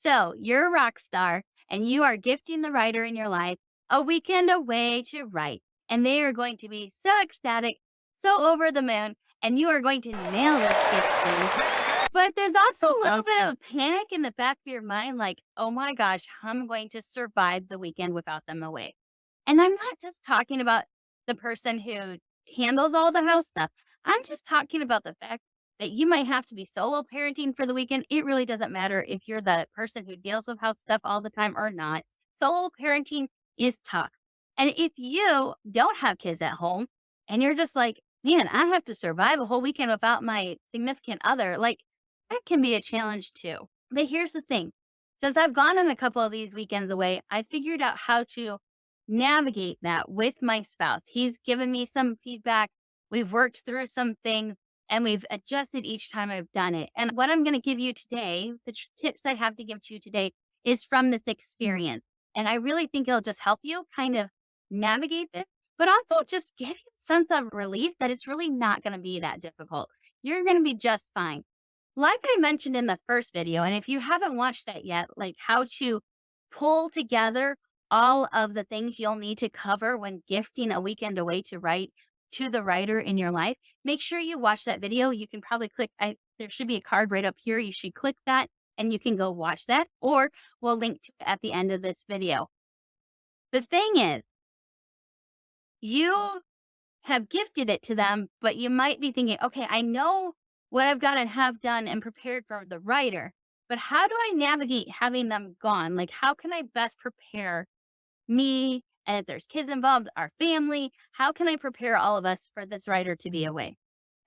So you're a rock star and you are gifting the writer in your life a weekend away to write. And they are going to be so ecstatic, so over the moon, and you are going to nail this gifting. But there's also a little bit of panic in the back of your mind, like, oh my gosh, I'm going to survive the weekend without them away. And I'm not just talking about the person who handles all the house stuff. I'm just talking about the fact that you might have to be solo parenting for the weekend. It really doesn't matter if you're the person who deals with house stuff all the time or not. Solo parenting is tough. And if you don't have kids at home and you're just like, man, I have to survive a whole weekend without my significant other, like that can be a challenge too. But here's the thing. Since I've gone on a couple of these weekends away, I figured out how to navigate that with my spouse. He's given me some feedback. We've worked through some things and we've adjusted each time I've done it. And what I'm going to give you today, the tips I have to give to you today is from this experience. And I really think it'll just help you kind of navigate this, but also just give you a sense of relief that it's really not going to be that difficult. You're going to be just fine. Like I mentioned in the first video, and if you haven't watched that yet, like how to pull together all of the things you'll need to cover when gifting a weekend away to write to the writer in your life, make sure you watch that video. You can probably click, there should be a card right up here. You should click that and you can go watch that, or we'll link to it at the end of this video. The thing is, you have gifted it to them, but you might be thinking, okay, I know what I've got to have done and prepared for the writer, but how do I navigate having them gone? Like, how can I best prepare me? And if there's kids involved, our family, how can I prepare all of us for this writer to be away?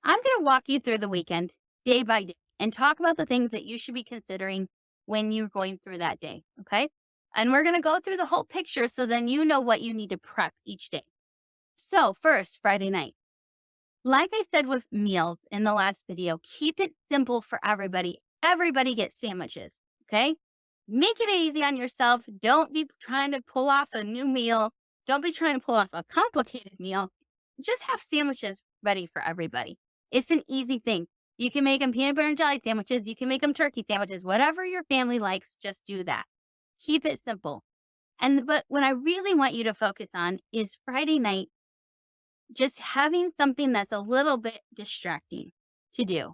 I'm going to walk you through the weekend day by day and talk about the things that you should be considering when you're going through that day. Okay. And we're going to go through the whole picture so then you know what you need to prep each day. So, first, Friday night. Like I said with meals in the last video, keep it simple for everybody. Everybody gets sandwiches, okay? Make it easy on yourself. Don't be trying to pull off a new meal. Don't be trying to pull off a complicated meal. Just have sandwiches ready for everybody. It's an easy thing. You can make them peanut butter and jelly sandwiches. You can make them turkey sandwiches. Whatever your family likes, just do that. Keep it simple. But what I really want you to focus on is Friday night, just having something that's a little bit distracting to do.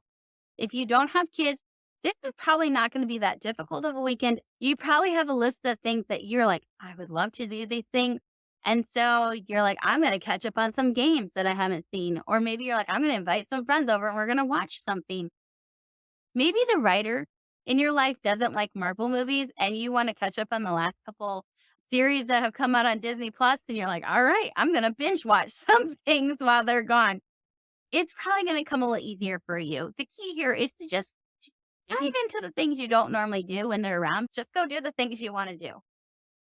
If you don't have kids, this is probably not going to be that difficult of a weekend. You probably have a list of things that you're like, I would love to do these things. And so you're like, I'm going to catch up on some games that I haven't seen. Or maybe you're like, I'm going to invite some friends over and we're going to watch something. Maybe the writer in your life doesn't like Marvel movies and you want to catch up on the last couple series that have come out on Disney Plus, and you're like, all right, I'm going to binge watch some things while they're gone. It's probably going to come a little easier for you. The key here is to just dive into the things you don't normally do when they're around. Just go do the things you want to do.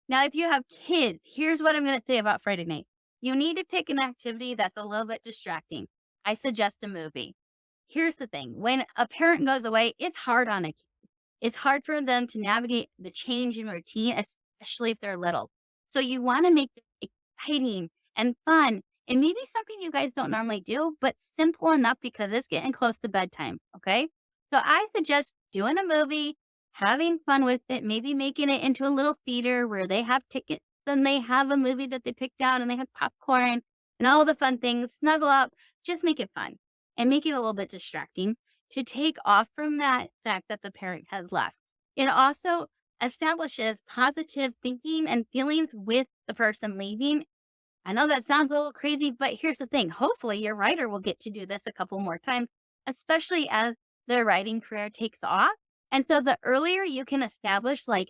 Now, if you have kids, here's what I'm going to say about Friday night. You need to pick an activity that's a little bit distracting. I suggest a movie. Here's the thing. When a parent goes away, it's hard on a kid. It's hard for them to navigate the change in routine, especially if they're little. So you want to make it exciting and fun and maybe something you guys don't normally do, but simple enough because it's getting close to bedtime. Okay. So I suggest doing a movie, having fun with it, maybe making it into a little theater where they have tickets and they have a movie that they picked out and they have popcorn and all the fun things, snuggle up, just make it fun and make it a little bit distracting to take off from that fact that the parent has left. It also establishes positive thinking and feelings with the person leaving. I know that sounds a little crazy, but here's the thing. Hopefully, your writer will get to do this a couple more times, especially as their writing career takes off. And so the earlier you can establish, like,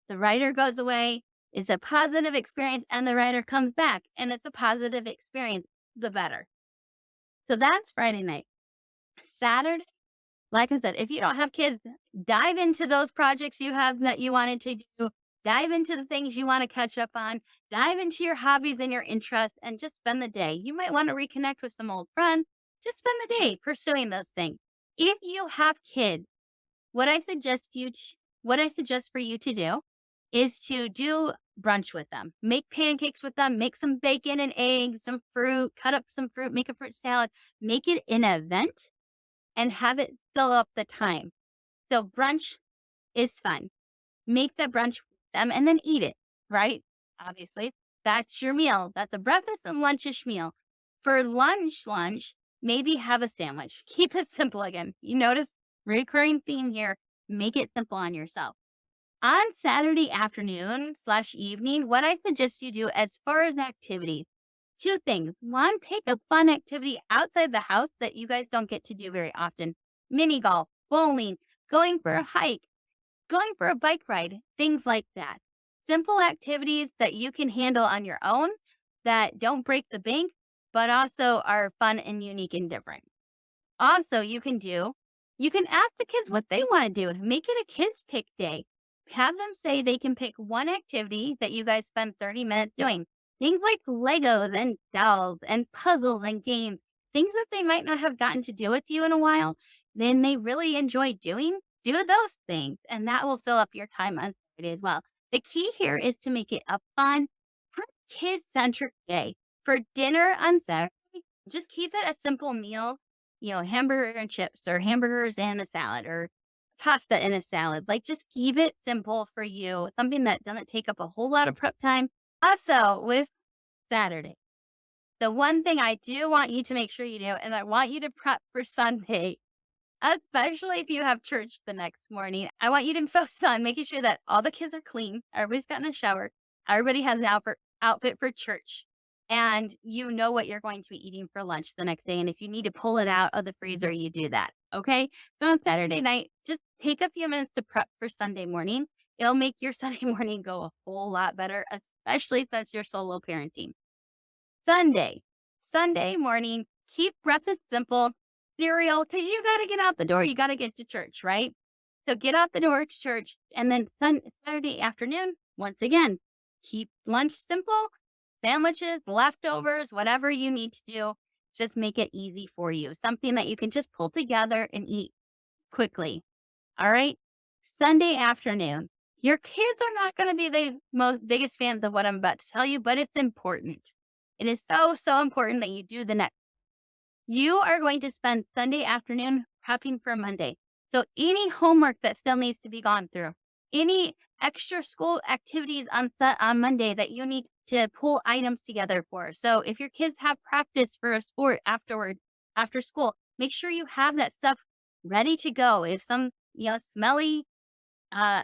the writer goes away, it's a positive experience, and the writer comes back, and it's a positive experience, the better. So that's Friday night. Saturday, like I said, if you don't have kids, dive into those projects you have that you wanted to do. Dive into the things you want to catch up on. Dive into your hobbies and your interests and just spend the day. You might want to reconnect with some old friends. Just spend the day pursuing those things. If you have kids, what I suggest what I suggest for you to do is to do brunch with them. Make pancakes with them, make some bacon and eggs, some fruit, cut up some fruit, make a fruit salad, make it an event and have it fill up the time. So brunch is fun. make the brunch with them and then eat it, right? Obviously, that's your meal. That's a breakfast and lunchish meal. For lunch, maybe have a sandwich. Keep it simple again. You notice recurring theme here. Make it simple on yourself. On Saturday afternoon slash evening, what I suggest you do as far as activities, two things. One, pick a fun activity outside the house that you guys don't get to do very often. Mini golf, bowling, going for a hike, going for a bike ride, things like that. Simple activities that you can handle on your own that don't break the bank, but also are fun and unique and different. Also, you can ask the kids what they want to do. Make it a kids pick day. Have them say they can pick one activity that you guys spend 30 minutes doing. Things like Legos and dolls and puzzles and games, things that they might not have gotten to do with you in a while, then they really enjoy doing. Do those things, and that will fill up your time on Saturday as well. The key here is to make it a fun, kid centric day. For dinner on Saturday, just keep it a simple meal, hamburger and chips or hamburgers and a salad or pasta and a salad. Like just keep it simple for you, something that doesn't take up a whole lot of prep time. Also, with Saturday, the one thing I do want you to make sure you do, and I want you to prep for Sunday, especially if you have church the next morning. I want you to focus on making sure that all the kids are clean, everybody's gotten a shower, everybody has an outfit for church, and you know what you're going to be eating for lunch the next day. And if you need to pull it out of the freezer, you do that. Okay. So on Saturday night, just take a few minutes to prep for Sunday morning. It'll make your Sunday morning go a whole lot better, especially since you're solo parenting. Sunday. Sunday morning, keep breakfast simple, cereal, because you got to get out the door. You got to get to church, right? So get out the door to church. And then Saturday afternoon, once again, keep lunch simple, sandwiches, leftovers, whatever you need to do. Just make it easy for you. Something that you can just pull together and eat quickly. All right. Sunday afternoon. Your kids are not going to be the most biggest fans of what I'm about to tell you, but it's important. It is so, so important that you do the next. You are going to spend Sunday afternoon prepping for Monday. So any homework that still needs to be gone through, any extra school activities on Monday that you need to pull items together for. So if your kids have practice for a sport after school, make sure you have that stuff ready to go. If some, smelly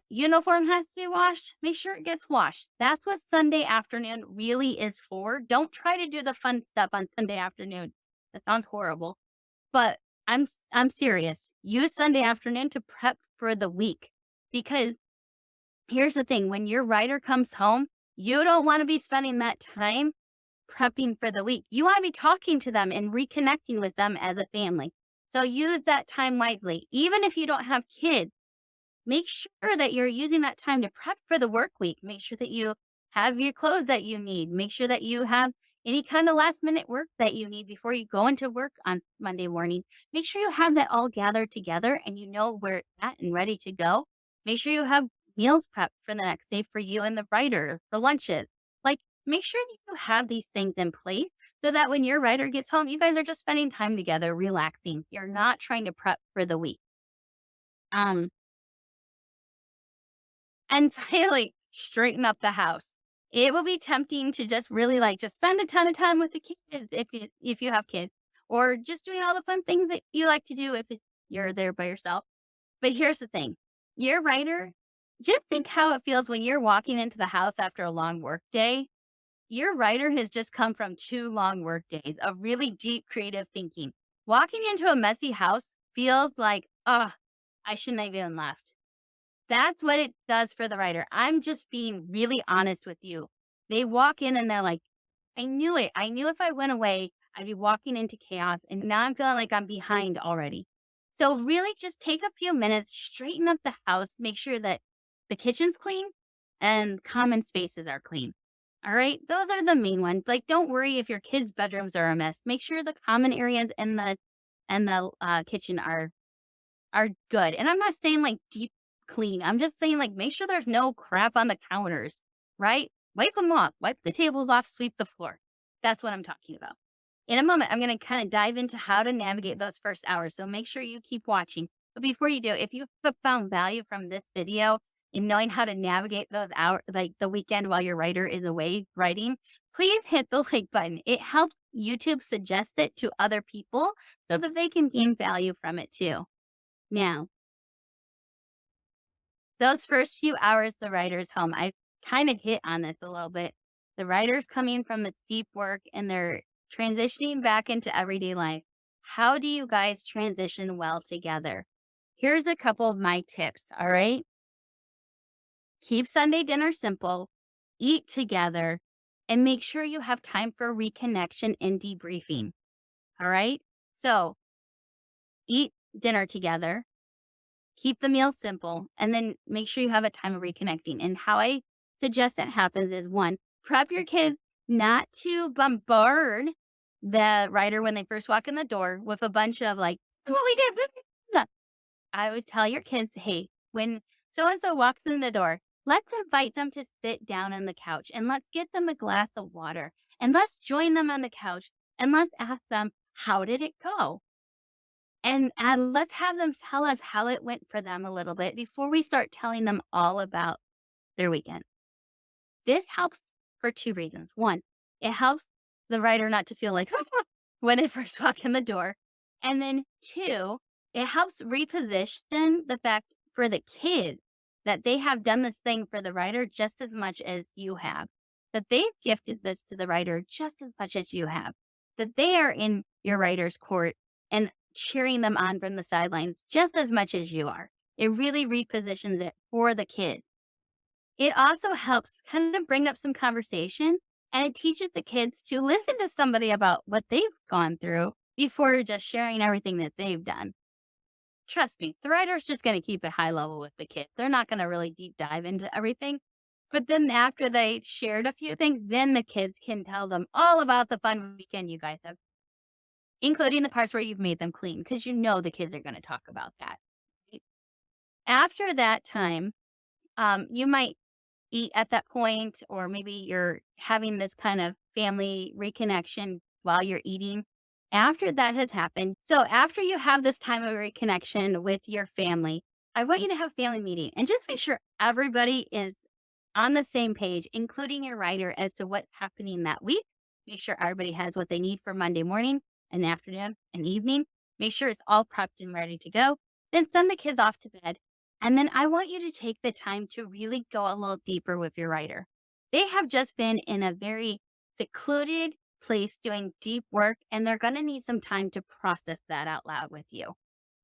uniform has to be washed, make sure it gets washed. That's what Sunday afternoon really is for. Don't try to do the fun stuff on Sunday afternoon. That sounds horrible, but I'm serious. Use Sunday afternoon to prep for the week, because here's the thing: when your writer comes home, you don't want to be spending that time prepping for the week. You want to be talking to them and reconnecting with them as a family. So use that time wisely. Even if you don't have kids, make sure that you're using that time to prep for the work week. Make sure that you have your clothes that you need. Make sure that you have any kind of last minute work that you need before you go into work on Monday morning. Make sure you have that all gathered together and you know where it's at and ready to go. Make sure you have meals prepped for the next day for you and the writer for lunches. Like, make sure that you have these things in place so that when your writer gets home, you guys are just spending time together, relaxing. You're not trying to prep for the week. Um, and finally, straighten up the house. It will be tempting to just really just spend a ton of time with the kids if you have kids, or just doing all the fun things that you like to do if you're there by yourself. But here's the thing: your writer, just think how it feels when you're walking into the house after a long work day. Your writer has just come from 2 long work days of really deep creative thinking. Walking into a messy house feels like, oh, I shouldn't have even left. That's what it does for the writer. I'm just being really honest with you. They walk in and they're like, I knew it. I knew if I went away, I'd be walking into chaos. And now I'm feeling like I'm behind already. So really just take a few minutes, straighten up the house, make sure that the kitchen's clean and common spaces are clean. All right. Those are the main ones. Like, don't worry if your kids' bedrooms are a mess. Make sure the common areas and the kitchen are good. And I'm not saying deep clean. I'm just saying make sure there's no crap on the counters, right? Wipe them off, wipe the tables off, sweep the floor. That's what I'm talking about. In a moment, I'm going to kind of dive into how to navigate those first hours. So make sure you keep watching. But before you do, if you have found value from this video, and knowing how to navigate those hours, like the weekend while your writer is away writing, please hit the like button. It helps YouTube suggest it to other people so that they can gain value from it too. Now, those first few hours the writer's home, I kind of hit on this a little bit. The writer's coming from the deep work and they're transitioning back into everyday life. How do you guys transition well together? Here's a couple of my tips, all right? Keep Sunday dinner simple, eat together, and make sure you have time for reconnection and debriefing, all right? So, eat dinner together, keep the meal simple, and then make sure you have a time of reconnecting. And how I suggest that happens is one, prep your kids not to bombard the writer when they first walk in the door with a bunch of like, what we did. I would tell your kids, hey, when so and so walks in the door, let's invite them to sit down on the couch and let's get them a glass of water and let's join them on the couch and let's ask them, how did it go? And let's have them tell us how it went for them a little bit before we start telling them all about their weekend. This helps for 2 reasons. 1, it helps the writer not to feel like when they first walk in the door. And then 2, it helps reposition the fact for the kids that they have done this thing for the writer just as much as you have. That they've gifted this to the writer just as much as you have. That they are in your writer's court and cheering them on from the sidelines just as much as you are. It really repositions it for the kids. It also helps kind of bring up some conversation, and it teaches the kids to listen to somebody about what they've gone through before just sharing everything that they've done. Trust me, the writer's just going to keep it high level with the kids. They're not going to really deep dive into everything. But then after they shared a few things, then the kids can tell them all about the fun weekend you guys have, including the parts where you've made them clean, because you know the kids are going to talk about that. Right? After that time, you might eat at that point, or maybe you're having this kind of family reconnection while you're eating. After that has happened, so after you have this time of reconnection with your family, I want you to have family meeting and just make sure everybody is on the same page, including your writer, as to what's happening that week. Make sure everybody has what they need for Monday morning and afternoon and evening. Make sure it's all prepped and ready to go. Then send the kids off to bed. And then I want you to take the time to really go a little deeper with your writer. They have just been in a very secluded place doing deep work, and they're going to need some time to process that out loud with you.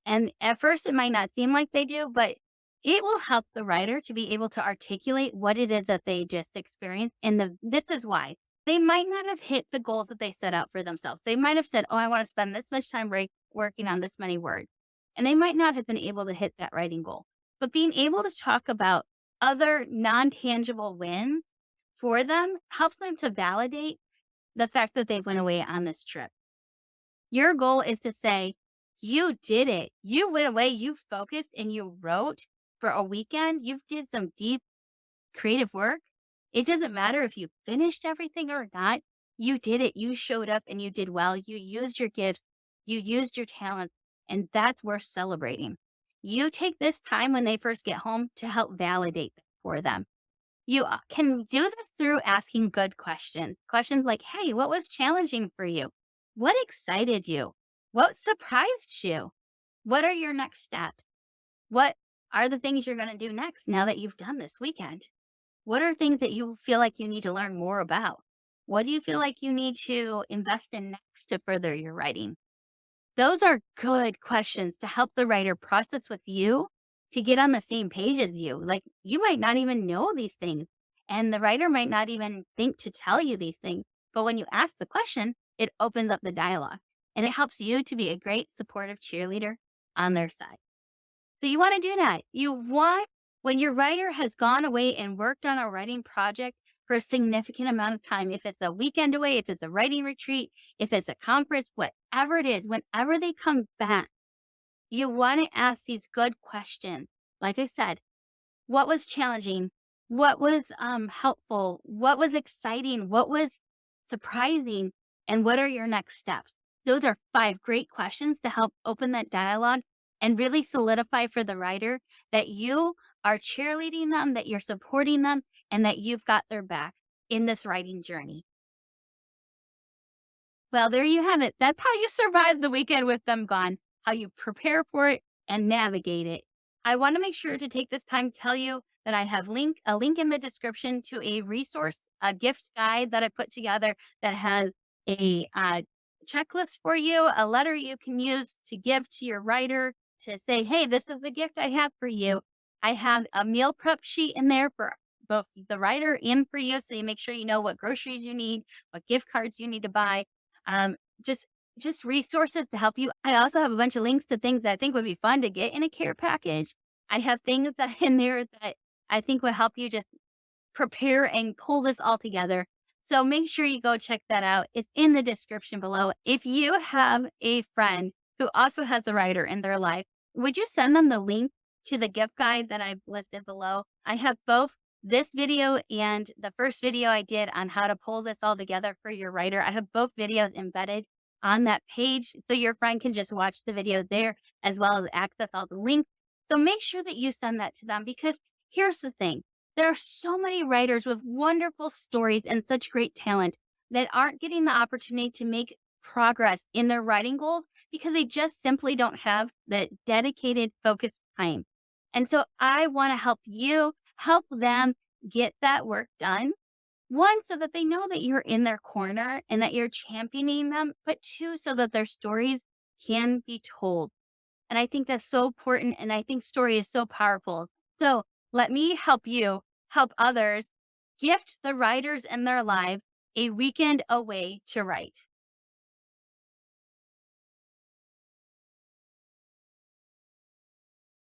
And at first, it might not seem like they do, but it will help the writer to be able to articulate what it is that they just experienced. And this is why they might not have hit the goals that they set out for themselves. They might have said, oh, I want to spend this much time working on this many words. And they might not have been able to hit that writing goal. But being able to talk about other non tangible wins for them helps them to validate the fact that they went away on this trip. Your goal is to say, you did it. You went away, you focused, and you wrote for a weekend. You did some deep creative work. It doesn't matter if you finished everything or not. You did it. You showed up and you did well. You used your gifts, you used your talents, and that's worth celebrating. You take this time when they first get home to help validate that for them. You can do this through asking good questions. Questions like, hey, what was challenging for you? What excited you? What surprised you? What are your next steps? What are the things you're going to do next now that you've done this weekend? What are things that you feel like you need to learn more about? What do you feel like you need to invest in next to further your writing? Those are good questions to help the writer process with you to get on the same page as you. Like, you might not even know these things, and the writer might not even think to tell you these things. But when you ask the question, it opens up the dialogue and it helps you to be a great supportive cheerleader on their side. So you want to do that. You want, when your writer has gone away and worked on a writing project for a significant amount of time, if it's a weekend away, if it's a writing retreat, if it's a conference, whatever it is, whenever they come back, you want to ask these good questions. Like I said, what was challenging? What was helpful? What was exciting? What was surprising? And what are your next steps? Those are 5 great questions to help open that dialogue and really solidify for the writer that you are cheerleading them, that you're supporting them, and that you've got their back in this writing journey. Well, there you have it. That's how you survive the weekend with them gone, how you prepare for it and navigate it. I want to make sure to take this time to tell you that I have a link in the description to a resource, a gift guide that I put together that has a checklist for you, a letter you can use to give to your writer to say, hey, this is the gift I have for you. I have a meal prep sheet in there for both the writer and for you. So you make sure you know what groceries you need, what gift cards you need to buy, um, just just resources to help you. I also have a bunch of links to things that I think would be fun to get in a care package. I have things that in there that I think will help you just prepare and pull this all together. So make sure you go check that out. It's in the description below. If you have a friend who also has a writer in their life, would you send them the link to the gift guide that I've listed below? I have both this video and the first video I did on how to pull this all together for your writer. I have both videos embedded on that page so your friend can just watch the video there as well as access all the links. So make sure that you send that to them because here's the thing. There are so many writers with wonderful stories and such great talent that aren't getting the opportunity to make progress in their writing goals because they just simply don't have the dedicated, focused time. And so I want to help you help them get that work done. One, so that they know that you're in their corner and that you're championing them, but two, so that their stories can be told. And I think that's so important. And I think story is so powerful. So let me help you help others gift the writers in their life a weekend away to write.